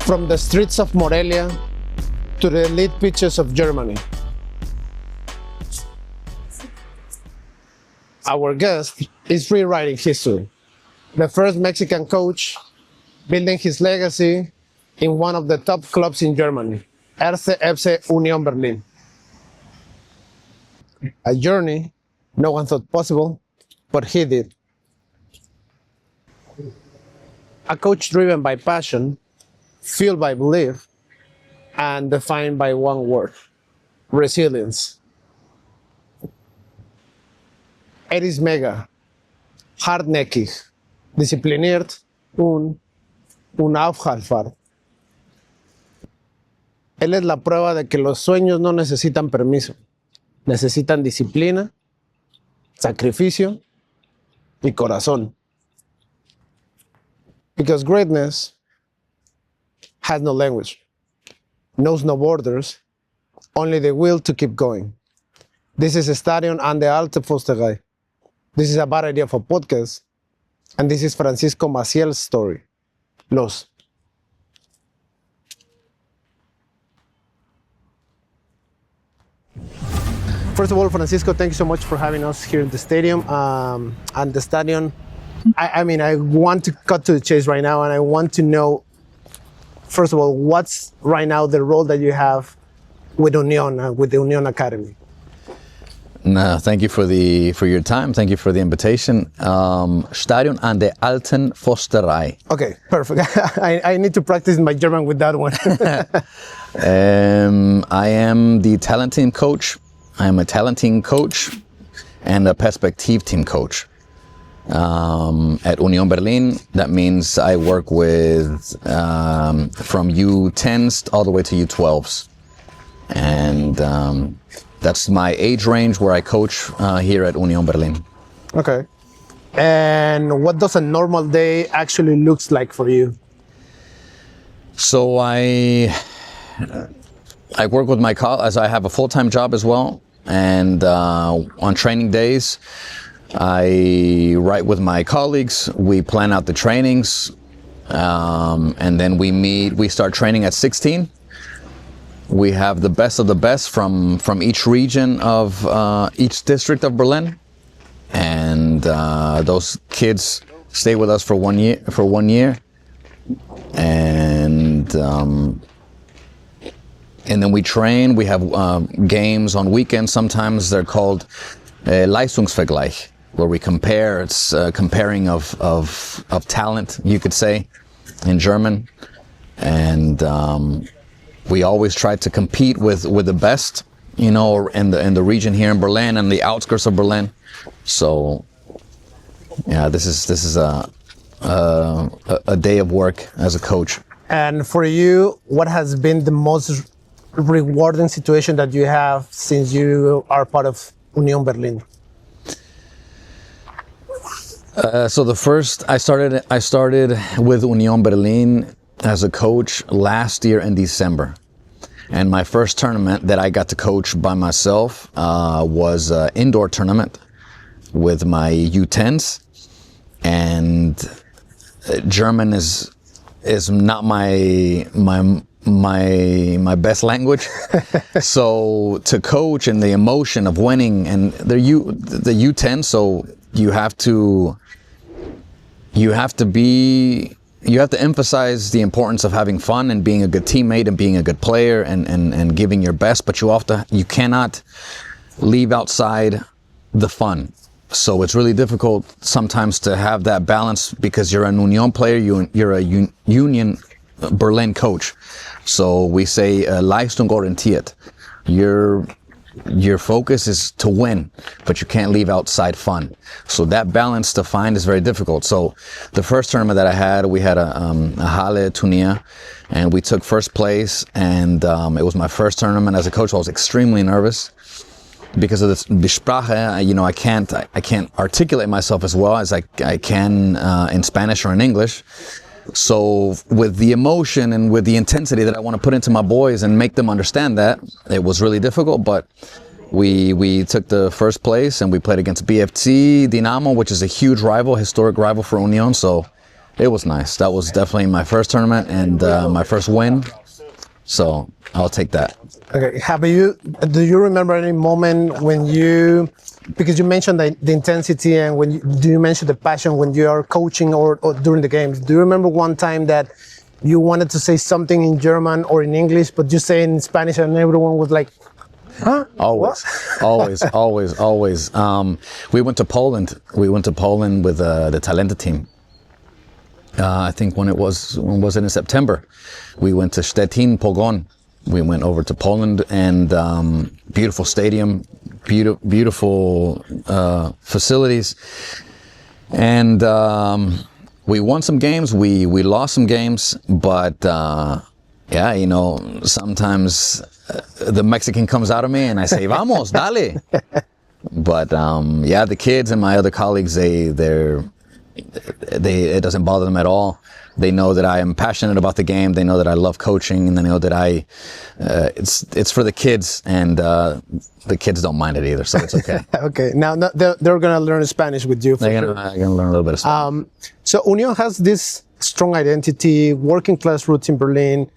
From the streets of Morelia to the elite pitches of Germany. Our guest is rewriting history. The first Mexican coach building his legacy in one of the top clubs in Germany, FC Union Berlin. A journey no one thought possible, but he did. A coach driven by passion, fueled by belief, and defined by one word: resilience. Is mega, hartnäckig, diszipliniert und unaufhaltbar. Él es la prueba de que los sueños no necesitan permiso, necesitan disciplina, sacrificio y corazón. Because greatness has no language, knows no borders, only the will to keep going. This is Stadion an der Alte Försterei. This is a bad idea for podcast, and this is Francisco Maciel's story, Los. First of all, Francisco, thank you so much for having us here in the stadium and the Stadion. I mean, I want to cut to the chase right now, and I want to know, first of all, what's right now the role that you have with Union, with the Union Academy? No, thank you for your time. Thank you for the invitation. Stadion an der Alten Försterei. Okay, perfect. I need to practice my German with that one. I am the talent team coach. I am a talent team coach and a perspective team coach. At Union Berlin, that means I work with from U10s all the way to U12s. And that's my age range where I coach here at Union Berlin. Okay. And what does a normal day actually looks like for you? So I work with my colleagues. I have a full-time job as well. And on training days, I write with my colleagues. We plan out the trainings. And then we start training at 16. We have the best of the best from each region of each district of Berlin, and those kids stay with us for 1 year, and then we train. We have games on weekends. Sometimes they're called Leistungsvergleich, where we compare. It's comparing of talent, you could say, in German, and we always try to compete with the best, you know, in the region here in Berlin and the outskirts of Berlin. So, yeah, this is a day of work as a coach. And for you, what has been the most rewarding situation that you have since you are part of Union Berlin? So I started with Union Berlin as a coach last year in December. And my first tournament that I got to coach by myself was an indoor tournament with my U10s. And German is not my best language. So to coach and the emotion of winning, and the U10, so you have to emphasize the importance of having fun and being a good teammate and being a good player and giving your best, but you cannot leave outside the fun. So it's really difficult sometimes to have that balance because you're a Union player, you're a Union Berlin coach. So we say leistungsorientiert. Your focus is to win, but you can't leave outside fun. So that balance to find is very difficult. So the first tournament that I had, we had a Halle Turnier, and we took first place. And it was my first tournament as a coach. I was extremely nervous because of the Sprache. You know, I can't articulate myself as well as I can in Spanish or in English. So with the emotion and with the intensity that I want to put into my boys and make them understand that, it was really difficult, but we took the first place and we played against BFC Dinamo, which is a huge rival, historic rival for Union. So It was nice. That was definitely my first tournament and my first win. So I'll take that. Okay. Do you remember any moment when because you mentioned the intensity and do you mention the passion when you are coaching or during the games? Do you remember one time that you wanted to say something in German or in English, but you say in Spanish and everyone was like, huh? Always, always. We went to Poland. We went to Poland with the Talenta team. I think when was it in September? We went to Szczecin, Pogoń. We went over to Poland and beautiful stadium, beautiful facilities, and we won some games. We lost some games, but yeah, you know, sometimes the Mexican comes out of me and I say, "Vamos, dale." But yeah, the kids and my other colleagues, it doesn't bother them at all. They know that I am passionate about the game. They know that I love coaching, and they know that it's for the kids, and the kids don't mind it either, so it's okay. Okay, now they're gonna learn Spanish with you. They're gonna learn a little bit of Spanish. So Union has this strong identity, working class roots in Berlin,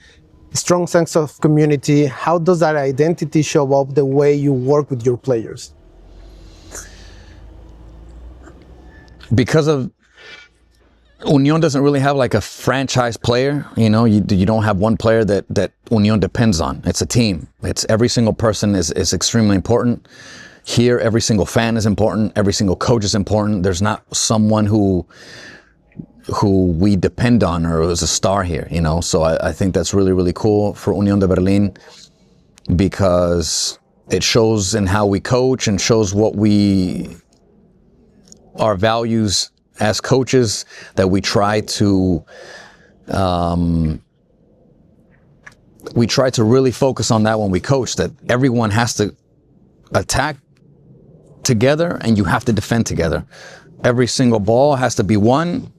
strong sense of community. How does that identity show up the way you work with your players? Because of Union doesn't really have like a franchise player, you know, you don't have one player that Union depends on. It's a team. It's every single person is extremely important. Here, every single fan is important. Every single coach is important. There's not someone who we depend on or is a star here, you know. So I think that's really, really cool for Union de Berlin, because it shows in how we coach and shows our values as coaches, that we try to really focus on that when we coach, that everyone has to attack together and you have to defend together. Every single ball has to be won,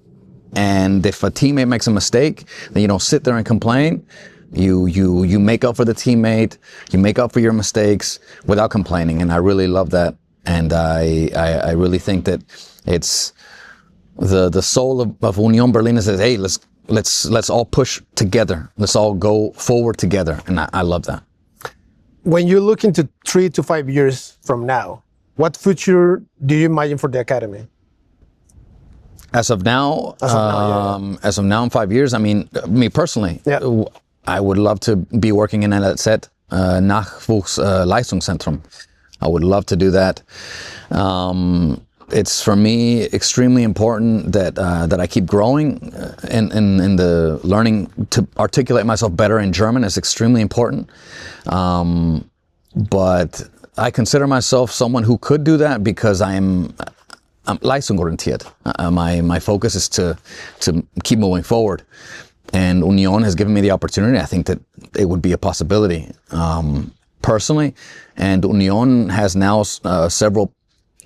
and if a teammate makes a mistake, then you don't sit there and complain. You make up for the teammate, you make up for your mistakes without complaining, and I really love that. And I really think that it's the soul of Union Berlin says, hey, let's all push together. Let's all go forward together. And I love that. When you look into 3 to 5 years from now, what future do you imagine for the academy? As of now, yeah. As of now, in 5 years, I mean, me personally, yeah. I would love to be working in NLZ, Nachwuchsleistungszentrum. I would love to do that. It's for me extremely important that I keep growing in the learning to articulate myself better in German is extremely important. But I consider myself someone who could do that because I'm leistungsorientiert. My focus is to keep moving forward. And Union has given me the opportunity. I think that it would be a possibility personally. And Union has now several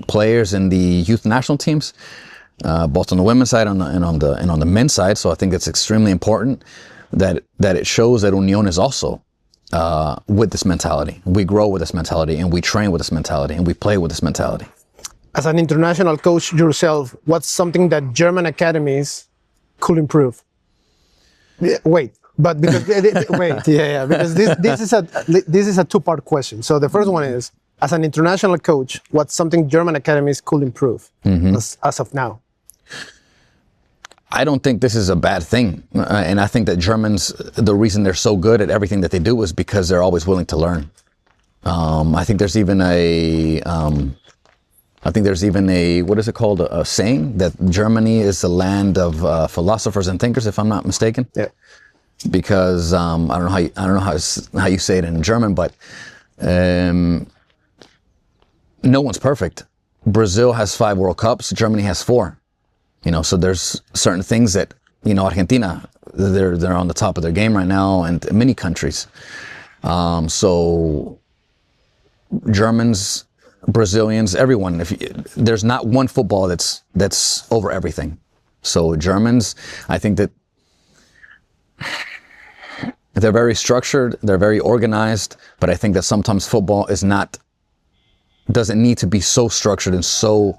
players in the youth national teams, both on the women's side and on the men's side. So I think it's extremely important that it shows that Union is also with this mentality. We grow with this mentality, and we train with this mentality, and we play with this mentality. As an international coach yourself, what's something that German academies could improve? Wait, because this is a two-part question. So the first one is, as an international coach, what's something German academies could improve as of now? I don't think this is a bad thing. And I think that Germans, the reason they're so good at everything that they do is because they're always willing to learn. I think there's even a what is it called? A saying that Germany is the land of philosophers and thinkers, if I'm not mistaken. Yeah. Because I don't know how you say it in German, but no one's perfect. Brazil has 5 World Cups. Germany has 4. You know, so there's certain things that, you know, Argentina, they're on the top of their game right now, and many countries. So Germans, Brazilians, everyone. There's not one football that's over everything. So Germans, I think that they're very structured, they're very organized, but I think that sometimes football doesn't need to be so structured and so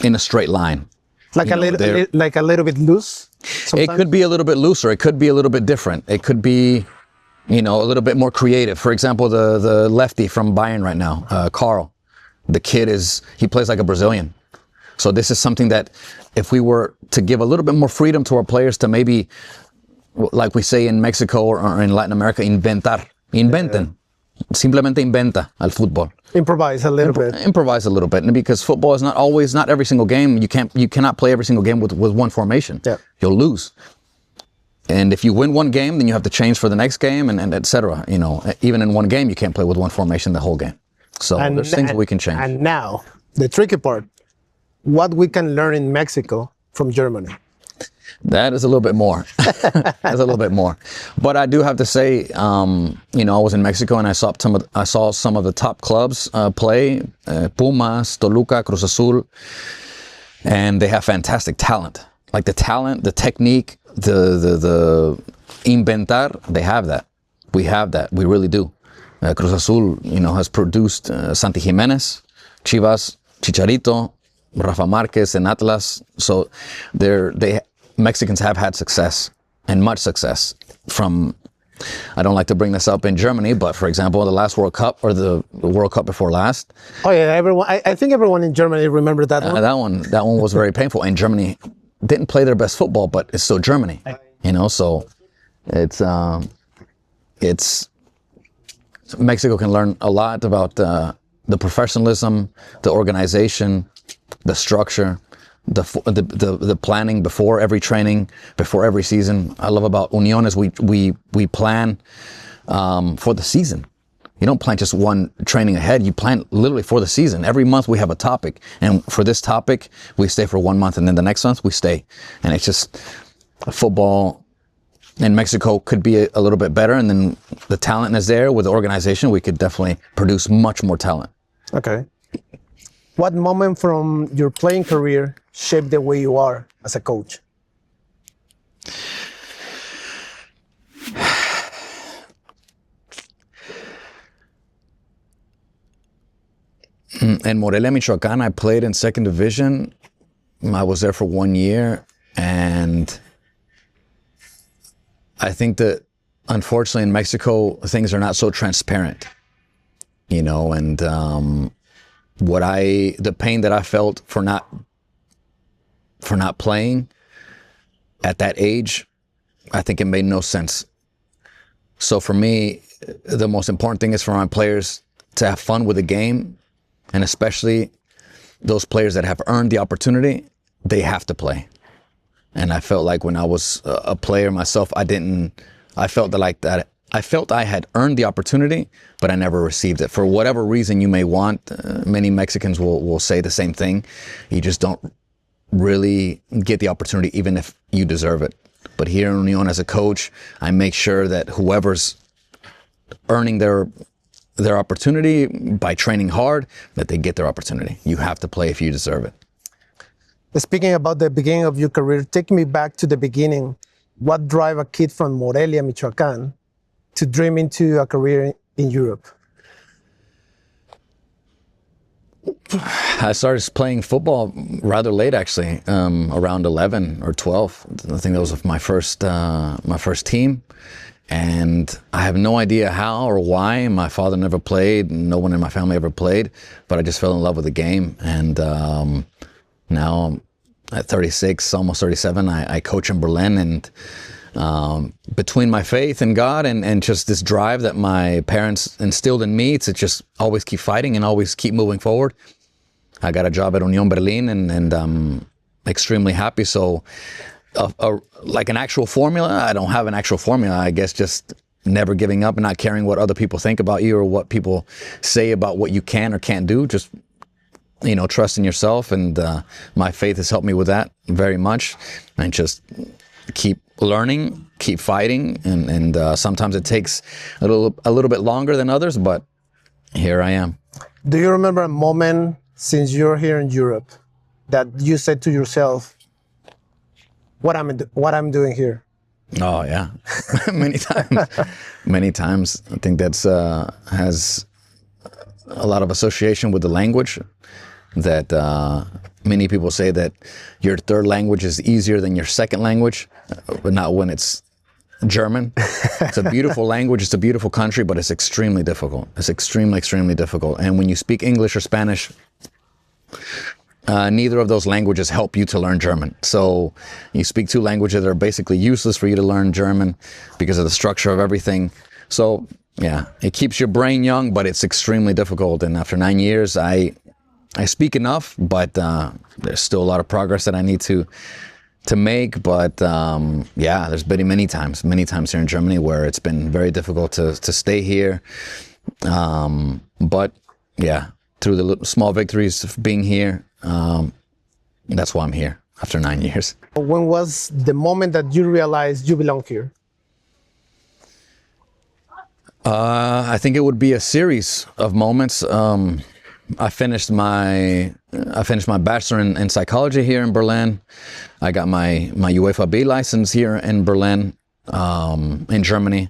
in a straight line. Like You a know, little, they're- like a little bit loose. It Sometimes? could be a little bit looser. It could be a little bit different. It could be, you know, a little bit more creative. For example, the lefty from Bayern right now, Carl. The kid he plays like a Brazilian. So this is something that if we were to give a little bit more freedom to our players to maybe, like we say in Mexico or in Latin America, inventar. Inventen. Simplemente inventa al fútbol. Improvise a little bit. Improvise a little bit, because football is not every single game. You cannot play every single game with one formation. Yeah. You'll lose. And if you win one game, then you have to change for the next game, and et cetera. You know, even in one game, you can't play with one formation the whole game. So there's things we can change. And now, the tricky part, what we can learn in Mexico from Germany. That is a little bit more. That's a little bit more. But I do have to say, you know, I was in Mexico and I saw some of the top clubs play, Pumas, Toluca, Cruz Azul, and they have fantastic talent. Like the talent, the technique, the inventar, they have that. We have that. We really do. Cruz Azul, you know, has produced Santi Jimenez, Chivas, Chicharito, Rafa Marquez, and Atlas. So Mexicans have had success, and much success from, I don't like to bring this up in Germany, but for example, the last World Cup, or the World Cup before last. Oh yeah, everyone. I think everyone in Germany remembered that one. That one was very painful. And Germany didn't play their best football, but it's still Germany, you know. So it's Mexico can learn a lot about the professionalism, the organization, the structure, the planning before every training, before every season. I love about Unión is we plan for the season. You don't plan just one training ahead. You plan literally for the season. Every month we have a topic, and for this topic we stay for 1 month, and then the next month we stay. And it's just football in Mexico could be a little bit better, and then the talent is there with the organization. We could definitely produce much more talent. Okay. What moment from your playing career shaped the way you are as a coach? In Morelia, Michoacán, I played in second division. I was there for 1 year, and I think that unfortunately in Mexico, things are not so transparent, you know, and the pain that I felt for not playing at that age, I think it made no sense. So for me, the most important thing is for my players to have fun with the game, and especially those players that have earned the opportunity, they have to play. And I felt like when I was a player myself, I felt I had earned the opportunity, but I never received it. For whatever reason you may want, many Mexicans will say the same thing. You just don't really get the opportunity, even if you deserve it. But here in Unión as a coach, I make sure that whoever's earning their opportunity by training hard, that they get their opportunity. You have to play if you deserve it. Speaking about the beginning of your career, take me back to the beginning. What drive a kid from Morelia, Michoacán, to dream into a career in Europe? I started playing football rather late, actually, around 11 or 12. I think that was my first team. And I have no idea how or why. My father never played. No one in my family ever played. But I just fell in love with the game. And now at 36, almost 37, I coach in Berlin. And between my faith in God and just this drive that my parents instilled in me to just always keep fighting and always keep moving forward, I got a job at Unión Berlin, and I'm extremely happy. So like an actual formula, I don't have an actual formula. I guess just never giving up and not caring what other people think about you or what people say about what you can or can't do. Just, you know, trust in yourself. And my faith has helped me with that very much. And just keep learning, keep fighting. And sometimes it takes a little bit longer than others, but here I am. Do you remember a moment since you're here in Europe that you said to yourself, what I'm doing here? Oh yeah, many times. I think that's has a lot of association with the language. that many people say that your third language is easier than your second language, but not when it's German. It's a beautiful language, it's a beautiful country, but it's extremely difficult. It's extremely, extremely difficult. And when you speak English or Spanish, neither of those languages help you to learn German. So you speak two languages that are basically useless for you to learn German because of the structure of everything. So yeah, it keeps your brain young, but it's extremely difficult. And after 9 years, I speak enough, but there's still a lot of progress that I need to make. But yeah, there's been many times here in Germany where it's been very difficult to stay here. But yeah, through the small victories of being here, that's why I'm here after 9 years. When was the moment that you realized you belong here? I think it would be a series of moments. I finished my bachelor in psychology here in Berlin. I got my UEFA B license here in Berlin, in Germany.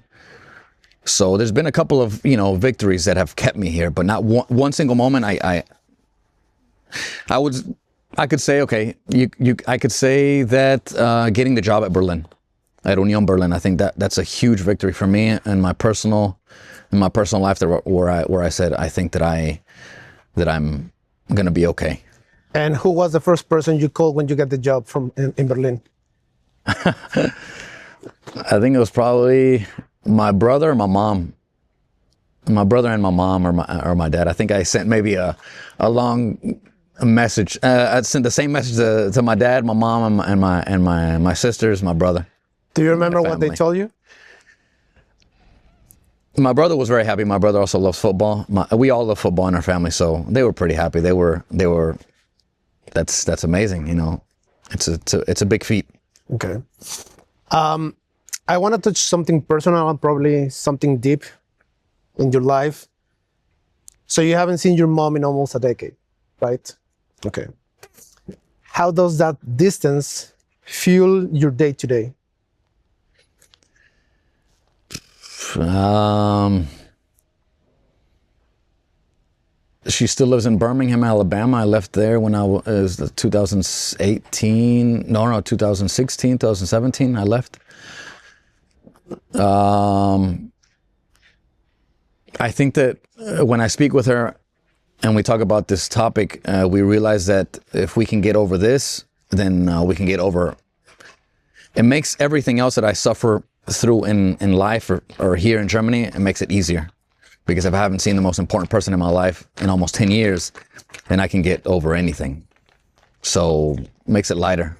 So there's been a couple of victories that have kept me here, but not one single moment. I could say, okay, I could say that getting the job at Union Berlin, I think that's a huge victory for me in my personal life, where I said I think that I'm gonna be okay. And who was the first person you called when you got the job in Berlin? I think it was probably my brother or my mom. My brother and my mom or my dad. I think I sent maybe a long message. I sent the same message to my dad, my mom, and my sisters, my brother. Do you remember what they told you? My brother was very happy. My brother also loves football. We all love football in our family, so they were pretty happy. They were. That's amazing. It's a big feat. Okay. I want to touch something personal and probably something deep in your life. So you haven't seen your mom in almost a decade, right? Okay. How does that distance fuel your day to day? She still lives in Birmingham, Alabama. I left there when I was 2018. No, 2016, 2017. I left. I think that when I speak with her and we talk about this topic, we realize that if we can get over this, then we can get over. It makes everything else that I suffer through in life or here in Germany, it makes it easier. Because if I haven't seen the most important person in my life in almost 10 years, then I can get over anything. So it makes it lighter.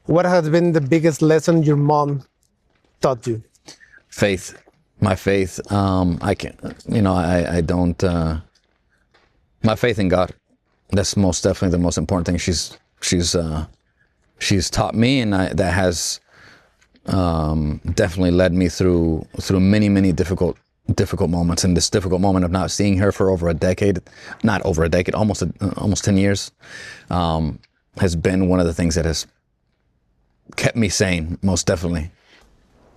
What has been the biggest lesson your mom taught you? Faith. My faith. I don't. My faith in God. That's most definitely the most important thing. She's taught me, and that has definitely led me through many difficult moments. And this difficult moment of not seeing her for almost 10 years, has been one of the things that has kept me sane, most definitely.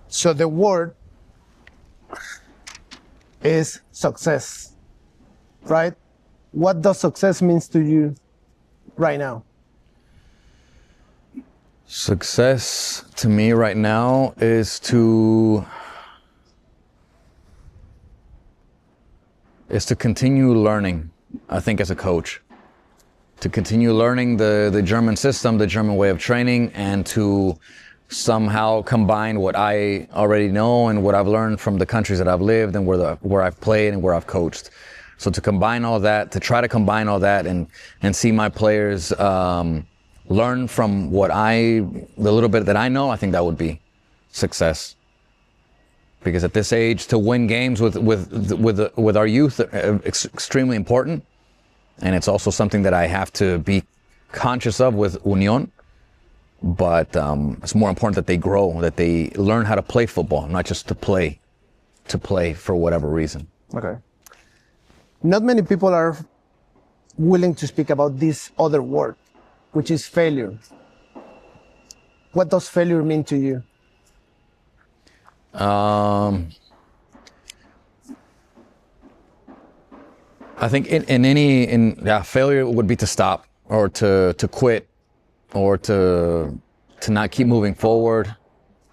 So the word is success, right? What does success means to you right now? Success to me right now is to continue learning, I think, as a coach. To continue learning the German system, the German way of training, and to somehow combine what I already know and what I've learned from the countries that I've lived and where I've played and where I've coached. So to combine all that, to try to combine all that and see my players learn from the little bit that I know, I think that would be success. Because at this age, to win games with our youth, it's extremely important, and it's also something that I have to be conscious of with Union. But it's more important that they grow, that they learn how to play football, not just to play for whatever reason. Okay. Not many people are willing to speak about this other word, which is failure. What does failure mean to you? I think failure would be to stop or to quit or to not keep moving forward,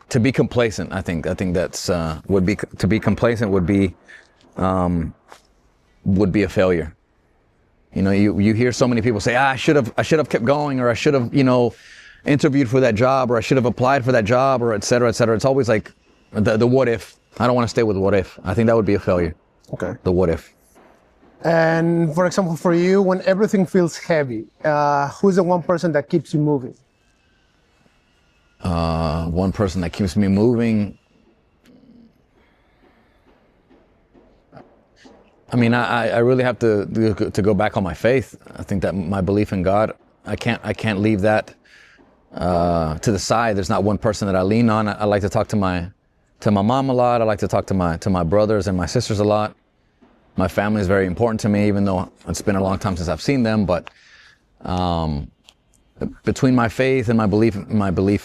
to be complacent. I think that's would be to be complacent would be a failure. You know, you hear so many people say, I should have kept going, or I should have, interviewed for that job, or I should have applied for that job, or et cetera, et cetera. It's always like the what if. I don't want to stay with what if. I think that would be a failure. Okay. The what if. And for example, for you, when everything feels heavy, who's the one person that keeps you moving? One person that keeps me moving. I mean, I really have to go back on my faith. I think that my belief in God, I can't leave that to the side. There's not one person that I lean on. I like to talk to my mom a lot. I like to talk to my brothers and my sisters a lot. My family is very important to me, even though it's been a long time since I've seen them. But between my faith and my belief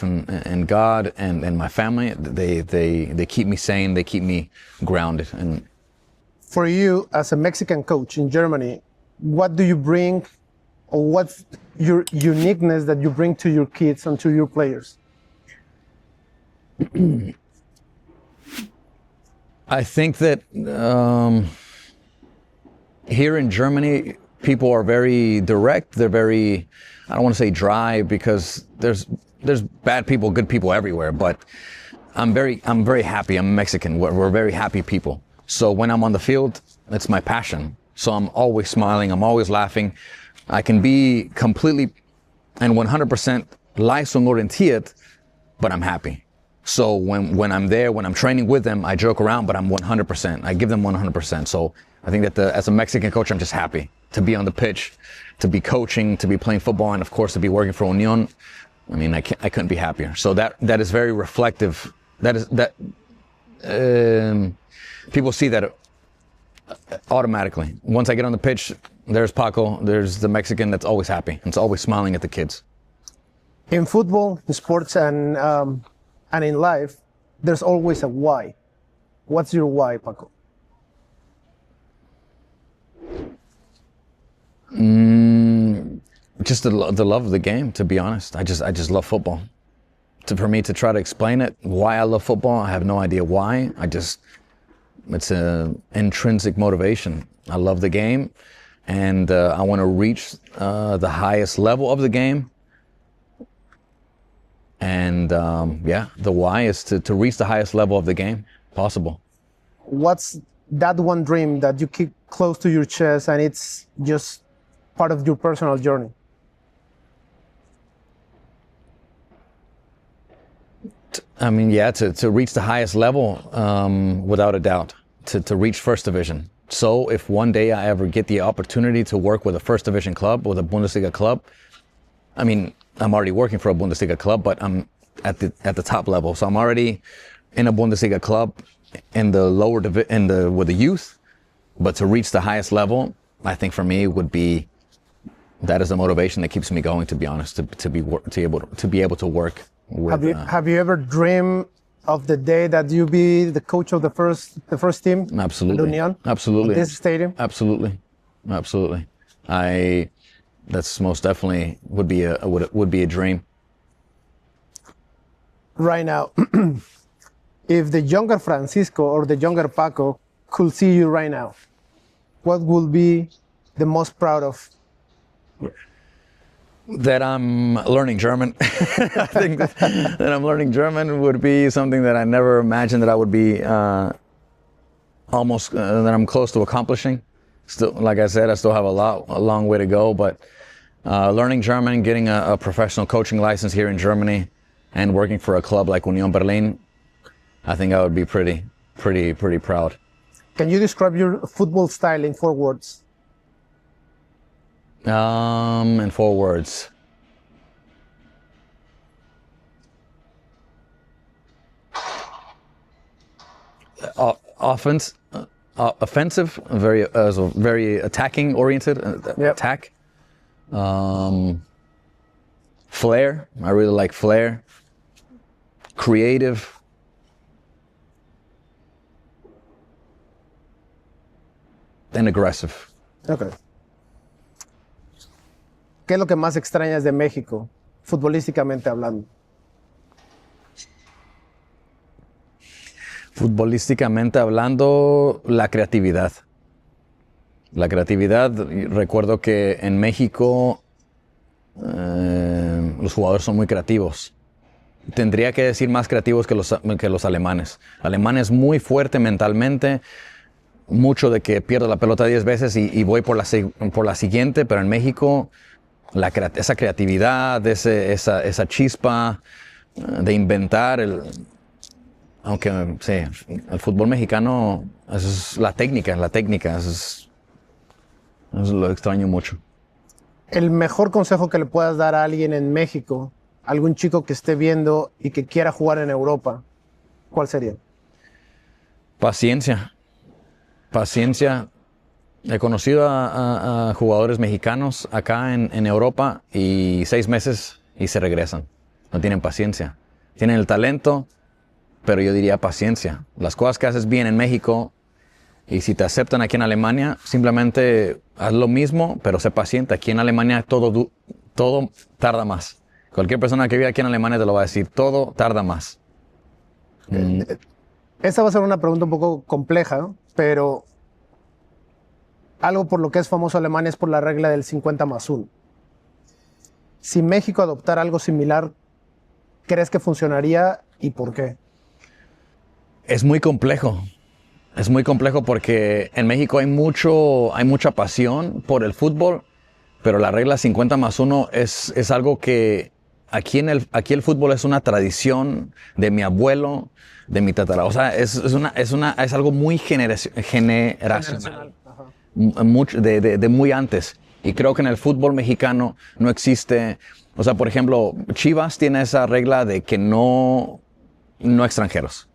in God and my family, they keep me sane. They keep me grounded. And for you, as a Mexican coach in Germany, what do you bring, or what's your uniqueness that you bring to your kids and to your players? I think that here in Germany, people are very direct. They're very, I don't want to say dry, because there's bad people, good people everywhere. But I'm very happy. I'm Mexican. We're very happy people. So when I'm on the field, it's my passion. So I'm always smiling. I'm always laughing. I can be completely and 100% leistungsorientiert, but I'm happy. So when I'm there, when I'm training with them, I joke around, but I'm 100%. I give them 100%. So I think that as a Mexican coach, I'm just happy to be on the pitch, to be coaching, to be playing football, and of course to be working for Union. I mean, I couldn't be happier. So that is very reflective. People see that automatically. Once I get on the pitch, there's Paco, there's the Mexican that's always happy. It's always smiling at the kids. In football, in sports, and in life, there's always a why. What's your why, Paco? Just the love of the game, to be honest. I just love football. For me to try to explain it, why I love football, I have no idea why. It's an intrinsic motivation. I love the game, and I want to reach the highest level of the game. And the why is to reach the highest level of the game possible. What's that one dream that you keep close to your chest and it's just part of your personal journey? I mean, to reach the highest level, without a doubt, to reach first division. So if one day I ever get the opportunity to work with a first division club, with a Bundesliga club, I mean, I'm already working for a Bundesliga club, but I'm at the top level. So I'm already in a Bundesliga club in the lower with the youth, but to reach the highest level, I think for me that is the motivation that keeps me going. To be honest, to be able to work with. Have you ever dreamed of the day that you be the coach of the first team? Absolutely. Union? Absolutely. This stadium? Absolutely. That's most definitely would be a dream. Right now, if the younger Francisco or the younger Paco could see you right now, what would be the most proud of? That I'm learning German. I think that I'm learning German would be something that I never imagined that I would be that I'm close to accomplishing. Still, like I said, I still have a long way to go, but learning German, getting a professional coaching license here in Germany, and working for a club like Union Berlin, I think I would be pretty proud. Can you describe your football style in 4 words? In 4 words. Offensive, very attacking oriented. Attack. Flair. I really like flair. Creative. And aggressive. Ok. ¿Qué es lo que más extrañas de México, futbolísticamente hablando? Futbolísticamente hablando, la creatividad. La creatividad, recuerdo que en México los jugadores son muy creativos. Tendría que decir más creativos que los alemanes. Alemanes muy fuerte mentalmente, mucho de que pierdo la pelota 10 veces y voy por la siguiente, pero en México esa creatividad, esa chispa de inventar, aunque sí, el fútbol mexicano, eso es la técnica, eso lo extraño mucho. El mejor consejo que le puedas dar a alguien en México, algún chico que esté viendo y que quiera jugar en Europa, ¿cuál sería? Paciencia, paciencia. He conocido a jugadores mexicanos acá en Europa y 6 meses y se regresan. No tienen paciencia. Tienen el talento, pero yo diría paciencia. Las cosas que haces bien en México y si te aceptan aquí en Alemania, simplemente haz lo mismo, pero sé paciente. Aquí en Alemania todo tarda más. Cualquier persona que vive aquí en Alemania te lo va a decir. Todo tarda más. Esta va a ser una pregunta un poco compleja, ¿no? Pero algo por lo que es famoso Alemania es por la regla del 50+1. Si México adoptara algo similar, ¿crees que funcionaría y por qué? Es muy complejo. Es muy complejo porque en México hay mucha pasión por el fútbol, pero la regla 50+1 es algo que aquí el fútbol es una tradición de mi abuelo, de mi tatara. O sea, es algo muy generacional, Ajá. de muy antes. Y creo que en el fútbol mexicano no existe. O sea, por ejemplo, Chivas tiene esa regla de que no extranjeros.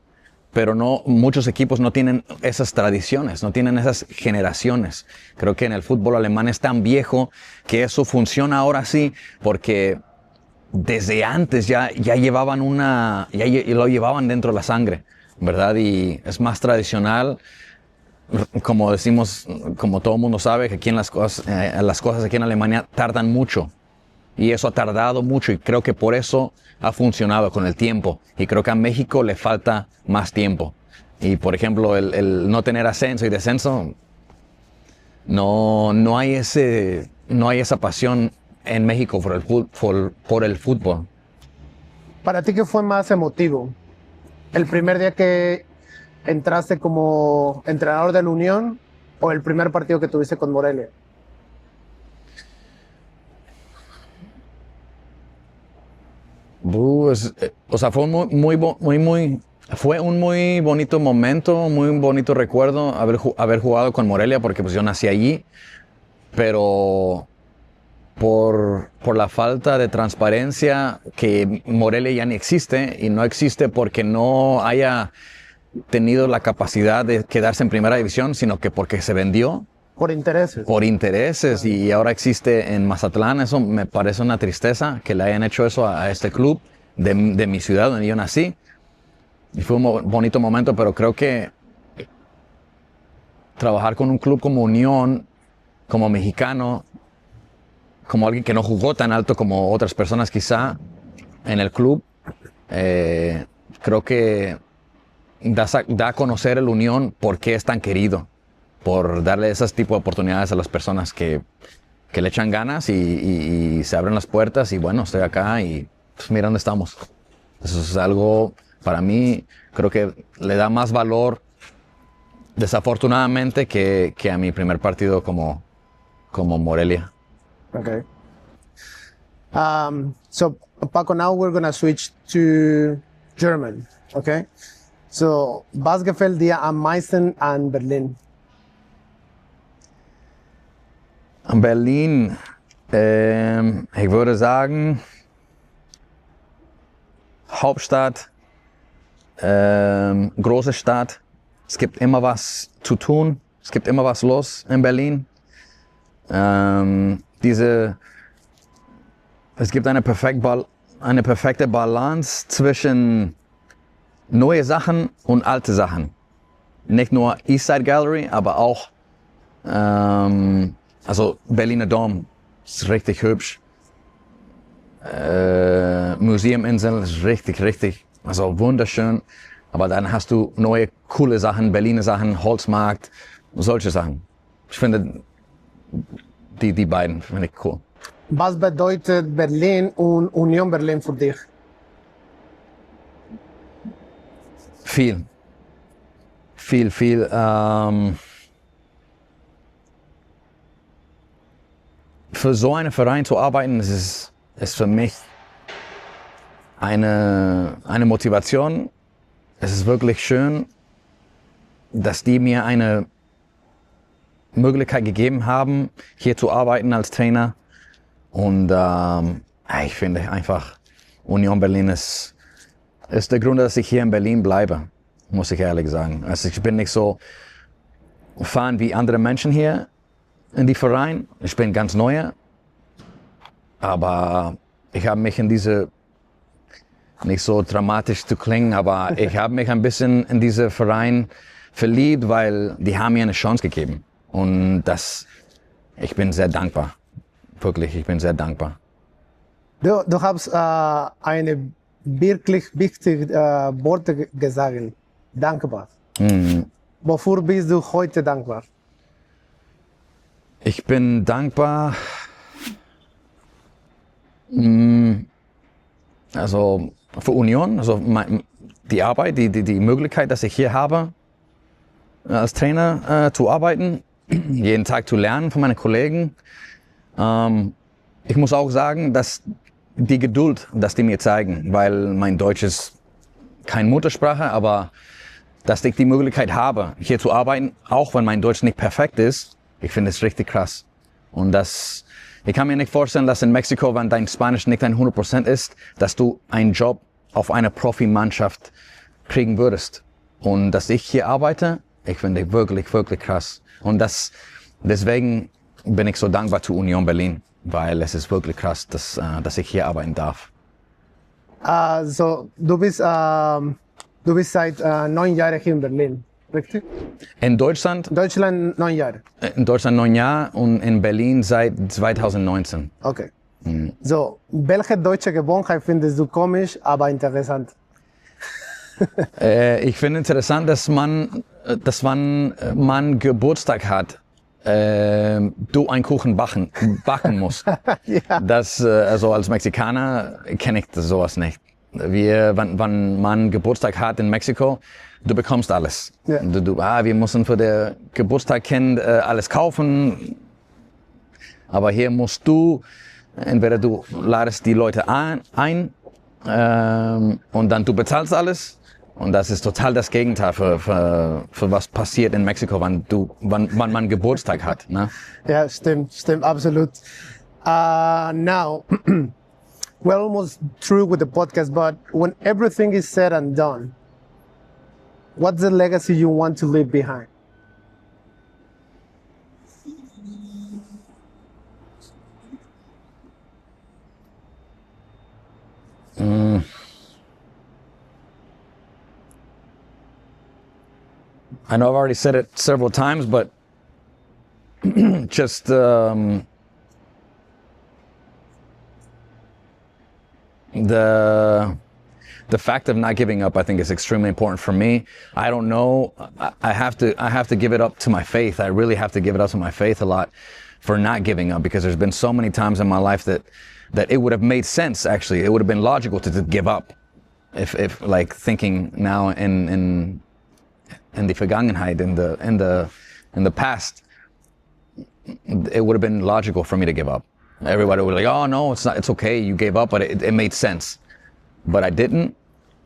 Pero muchos equipos no tienen esas tradiciones, no tienen esas generaciones. Creo que en el fútbol alemán es tan viejo que eso funciona ahora sí, porque desde antes ya llevaban lo llevaban dentro de la sangre, ¿verdad? Y es más tradicional, como decimos, como todo el mundo sabe, que aquí las cosas aquí en Alemania tardan mucho. Y eso ha tardado mucho y creo que por eso ha funcionado con el tiempo. Y creo que a México le falta más tiempo. Y por ejemplo, el no tener ascenso y descenso, no hay esa pasión en México por el fútbol. ¿Para ti qué fue más emotivo? ¿El primer día que entraste como entrenador de la Unión o el primer partido que tuviste con Morelia? O sea, fue un muy bonito momento, muy bonito recuerdo haber jugado con Morelia porque pues yo nací allí, pero por la falta de transparencia que Morelia ya ni existe y no existe porque no haya tenido la capacidad de quedarse en primera división, sino que porque se vendió. Por intereses. Por intereses y ahora existe en Mazatlán. Eso me parece una tristeza que le hayan hecho eso a este club de mi ciudad donde yo nací. Y fue un bonito momento, pero creo que trabajar con un club como Unión, como mexicano, como alguien que no jugó tan alto como otras personas quizá en el club, creo que da a conocer el Unión por qué es tan querido, por darle esos tipos de oportunidades a las personas que le echan ganas y se abren las puertas y bueno, estoy acá y pues mira dónde estamos. Eso es algo, para mí, creo que le da más valor, desafortunadamente, que a mi primer partido como Morelia. Okay. So, Paco, now we're going to switch to German. Okay. So, was gefällt dir am meisten an Berlin? Berlin, ich würde sagen, Hauptstadt, große Stadt. Es gibt immer was zu tun. Es gibt immer was los in Berlin. Es gibt eine perfekte Balance zwischen neue Sachen und alte Sachen. Nicht nur East Side Gallery, aber auch Also Berliner Dom ist richtig hübsch. Museuminsel ist richtig, also wunderschön. Aber dann hast du neue, coole Sachen, Berliner Sachen, Holzmarkt, solche Sachen. Ich finde, die beiden finde ich cool. Was bedeutet Berlin und Union Berlin für dich? Viel. Für so einen Verein zu arbeiten, ist für mich eine Motivation. Es ist wirklich schön, dass die mir eine Möglichkeit gegeben haben, hier zu arbeiten als Trainer. Und ich finde einfach, Union Berlin ist der Grund, dass ich hier in Berlin bleibe, muss ich ehrlich sagen. Also ich bin nicht so fahren wie andere Menschen hier in die Verein. Ich bin ganz neuer. Aber ich habe mich in diese, nicht so dramatisch zu klingen, aber ich habe mich ein bisschen in diese Verein verliebt, weil die haben mir eine Chance gegeben. Und ich bin sehr dankbar. Wirklich, ich bin sehr dankbar. Du hast eine wirklich wichtige Worte gesagt. Dankbar. Wofür bist du heute dankbar? Ich bin dankbar, also für Union, also die Arbeit, die Möglichkeit, dass ich hier habe, als Trainer zu arbeiten, jeden Tag zu lernen von meinen Kollegen. Ich muss auch sagen, dass die Geduld, dass die mir zeigen, weil mein Deutsch ist keine Muttersprache, aber dass ich die Möglichkeit habe, hier zu arbeiten, auch wenn mein Deutsch nicht perfekt ist, ich finde es richtig krass. Und ich kann mir nicht vorstellen, dass in Mexiko, wenn dein Spanisch nicht 100% ist, dass du einen Job auf einer Profimannschaft kriegen würdest. Und dass ich hier arbeite, ich finde wirklich krass. Und deswegen bin ich so dankbar zu Union Berlin, weil es ist wirklich krass, dass ich hier arbeiten darf. Also du bist seit 9 Jahren hier in Berlin, richtig? In Deutschland 9 Jahre. In Deutschland 9 Jahre und in Berlin seit 2019. Okay. So, welche deutsche Gewohnheit findest du komisch, aber interessant? Ich finde interessant, dass man Geburtstag hat, du einen Kuchen backen musst. Ja. Also als Mexikaner kenne ich sowas nicht. Wenn man Geburtstag hat in Mexiko, du bekommst alles. Ja. Wir müssen für der Geburtstagskind alles kaufen. Aber hier musst du, entweder du ladest die Leute ein und dann du bezahlst alles. Und das ist total das Gegenteil für was passiert in Mexiko, wenn man Geburtstag hat. Ne? Ja, stimmt, absolut. Now, we're almost through with the podcast, but when everything is said and done, what's the legacy you want to leave behind? I know I've already said it several times, but just the fact of not giving up, I think, is extremely important for me. I don't know. I have to give it up to my faith. I really have to give it up to my faith a lot for not giving up, because there's been so many times in my life that it would have made sense. Actually, it would have been logical to give up. If like thinking now in the Vergangenheit, in the past, it would have been logical for me to give up. Everybody would be like, oh no, it's okay, you gave up, but it made sense. But I didn't.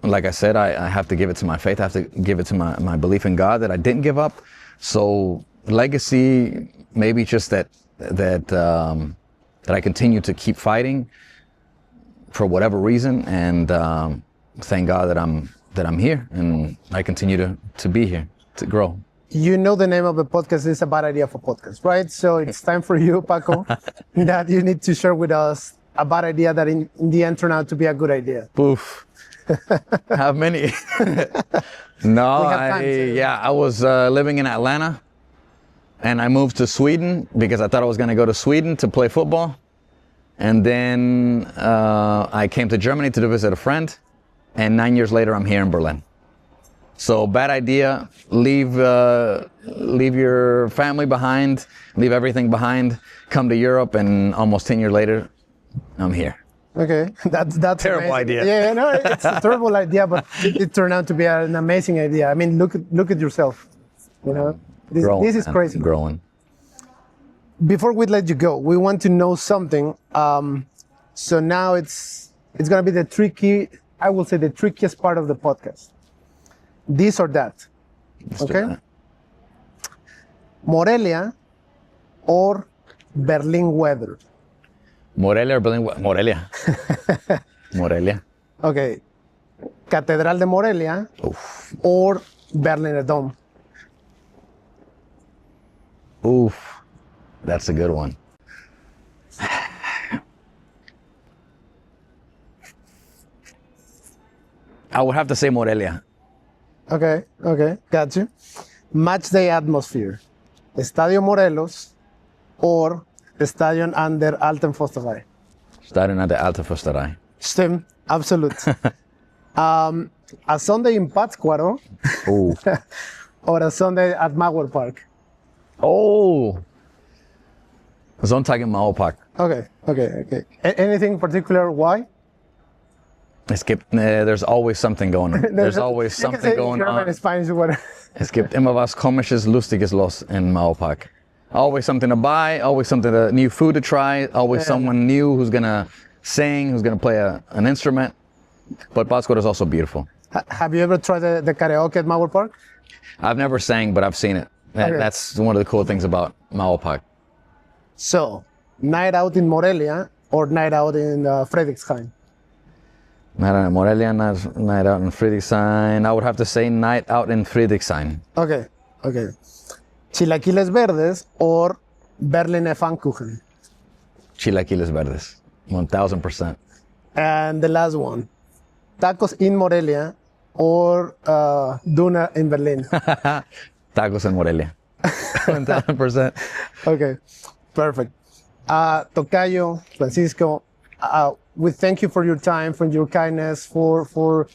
Like I said, I have to give it to my faith. I have to give it to my belief in God that I didn't give up. So legacy, maybe just that I continue to keep fighting for whatever reason, and thank God that I'm here and I continue to be here, to grow. You know the name of the podcast is A Bad Idea for Podcast, right? So it's time for you, Paco, that you need to share with us a bad idea that in the end turned out to be a good idea. Oof. How many? No, I was living in Atlanta and I moved to Sweden because I thought I was going to go to Sweden to play football. And then I came to Germany to visit a friend, and 9 years later I'm here in Berlin. So bad idea. Leave your family behind, leave everything behind, come to Europe, and almost 10 years later, I'm here. Okay, that's Terrible amazing. idea. Yeah, no, it's a terrible idea, but it turned out to be an amazing idea. I mean, look at yourself. You know, this is crazy. Growing. Before we let you go, we want to know something. So now it's gonna be the trickiest part of the podcast. This or that. Okay. Morelia or Berlin weather. Morelia or Berlin? Morelia. Morelia. Okay. Catedral de Morelia or Berliner Dome. Oof. That's a good one. I would have to say Morelia. Okay, got you. Match day atmosphere. Estadio Morelos or Stadion an der Alten Försterei. Stadion an der Alten Försterei. Stimmt, absolut. A Sunday in Pátzcuaro or a Sunday at Mauer Park. Oh. Sonntag im Mauerpark. Okay. Anything particular why? There's always something going on. There's always You can something say going German, on. Spanish, whatever. Es gibt immer was Komisches, Lustiges los in Mauerpark. Always something to buy, always new food to try, always someone new who's gonna sing, who's gonna play an instrument. But Pátzcuaro is also beautiful. Have you ever tried the karaoke at Mauer Park? I've never sang, but I've seen it. That's one of the cool things about Mauerpark. So, night out in Morelia or night out in Friedrichshain? Night out in Morelia, night out in Friedrichshain. I would have to say night out in Friedrichshain. Okay. Chilaquiles verdes or Berliner Pfannkuchen? Chilaquiles verdes, 1000%. And the last one, tacos in Morelia or Duna in Berlin? Tacos in Morelia, 1000%. Okay, perfect. Tocayo, Francisco, we thank you for your time, for your kindness, for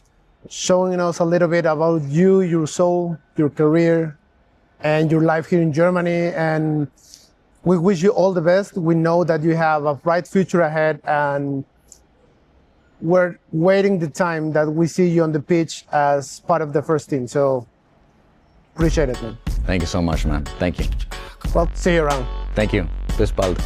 showing us a little bit about you, your soul, your career, and your life here in Germany. And we wish you all the best. We know that you have a bright future ahead, and we're waiting the time that we see you on the pitch as part of the first team. So appreciate it, man. Thank you so much, man. Thank you. Well, see you around. Thank you. Bis bald.